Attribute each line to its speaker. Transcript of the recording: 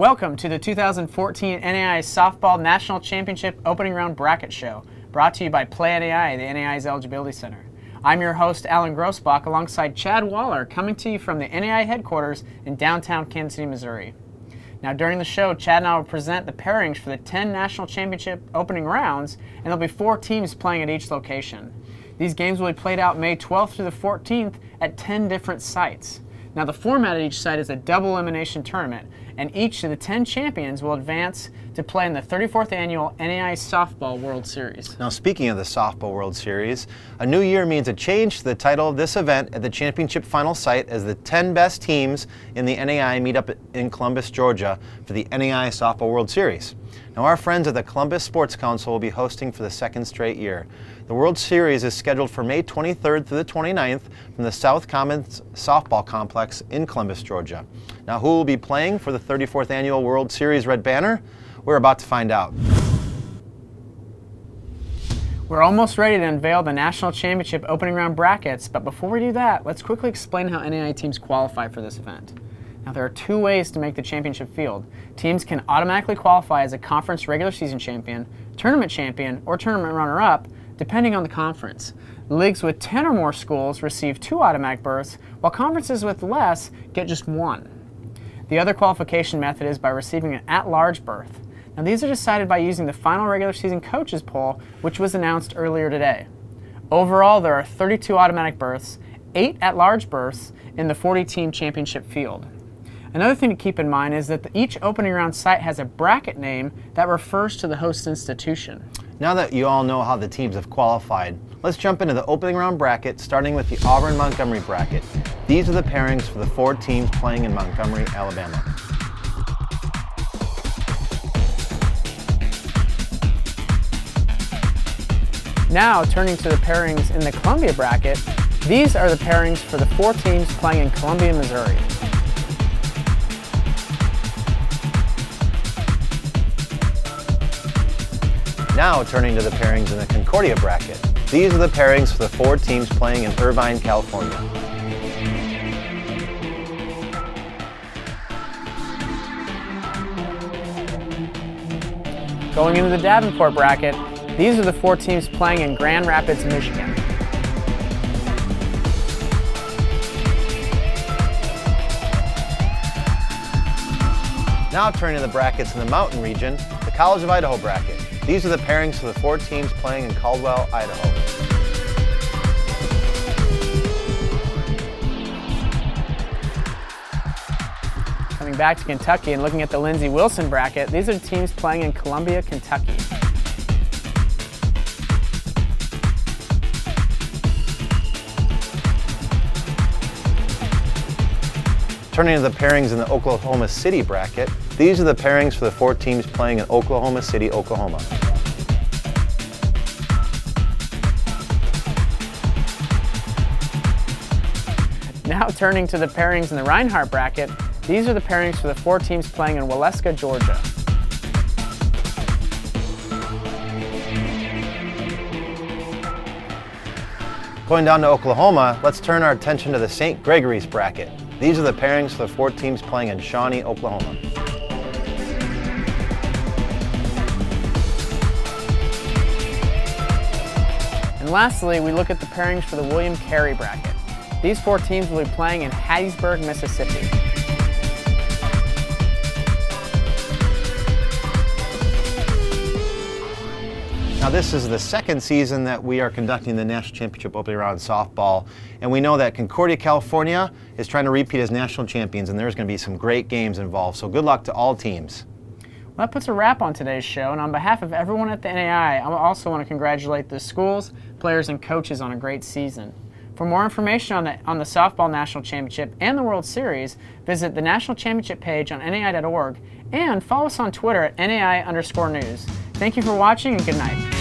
Speaker 1: Welcome to the 2014 NAIA Softball National Championship Opening Round Bracket Show, brought to you by Play NAIA, the NAIA's Eligibility Center. I'm your host, Alan Grossbach, alongside Chad Waller, coming to you from the NAIA headquarters in downtown Kansas City, Missouri. Now, during the show, Chad and I will present the pairings for the 10 National Championship opening rounds, and there'll be 4 teams playing at each location. These games will be played out May 12th through the 14th at 10 different sites. Now, the format at each site is a double elimination tournament, and each of the 10 champions will advance to play in the 34th Annual NAIA Softball World Series.
Speaker 2: Now, speaking of the Softball World Series, a new year means a change to the title of this event at the championship final site, as the 10 best teams in the NAIA meet up in Columbus, Georgia for the NAIA Softball World Series. Now, our friends at the Columbus Sports Council will be hosting for the second straight year. The World Series is scheduled for May 23rd through the 29th from the South Commons Softball Complex in Columbus, Georgia. Now, who will be playing for the 34th Annual World Series Red Banner? We're about to find out.
Speaker 1: We're almost ready to unveil the National Championship opening round brackets, but before we do that, let's quickly explain how NAIA teams qualify for this event. Now, there are 2 ways to make the championship field. Teams can automatically qualify as a conference regular season champion, tournament champion, or tournament runner-up, depending on the conference. Leagues with 10 or more schools receive 2 automatic berths, while conferences with less get just 1. The other qualification method is by receiving an at-large berth. Now, these are decided by using the final regular season coaches poll, which was announced earlier today. Overall, there are 32 automatic berths, 8 at-large berths in the 40-team championship field. Another thing to keep in mind is that each opening round site has a bracket name that refers to the host institution.
Speaker 2: Now that you all know how the teams have qualified, let's jump into the opening round bracket, starting with the Auburn Montgomery bracket. These are the pairings for the 4 teams playing in Montgomery, Alabama.
Speaker 1: Now, turning to the pairings in the Columbia bracket, these are the pairings for the 4 teams playing in Columbia, Missouri.
Speaker 2: Now, turning to the pairings in the Concordia bracket. These are the pairings for the 4 teams playing in Irvine, California.
Speaker 1: Going into the Davenport bracket, these are the 4 teams playing in Grand Rapids, Michigan.
Speaker 2: Now turning to the brackets in the Mountain region, the College of Idaho bracket. These are the pairings for the 4 teams playing in Caldwell, Idaho.
Speaker 1: Coming back to Kentucky and looking at the Lindsey Wilson bracket, these are the teams playing in Columbia, Kentucky.
Speaker 2: Turning to the pairings in the Oklahoma City bracket, these are the pairings for the 4 teams playing in Oklahoma City, Oklahoma.
Speaker 1: Now turning to the pairings in the Reinhardt bracket, these are the pairings for the 4 teams playing in Waleska, Georgia.
Speaker 2: Going down to Oklahoma, let's turn our attention to the St. Gregory's bracket. These are the pairings for the 4 teams playing in Shawnee, Oklahoma.
Speaker 1: And lastly, we look at the pairings for the William Carey bracket. These 4 teams will be playing in Hattiesburg, Mississippi.
Speaker 2: Now, this is the 2nd season that we are conducting the National Championship Opening Round Softball, and we know that Concordia, California is trying to repeat as national champions, and there's going to be some great games involved, so good luck to all teams.
Speaker 1: Well, that puts a wrap on today's show, and on behalf of everyone at the NAIA, I also want to congratulate the schools, players, and coaches on a great season. For more information on the Softball National Championship and the World Series, visit the National Championship page on NAIA.org and follow us on Twitter at NAI_news. Thank you for watching and good night.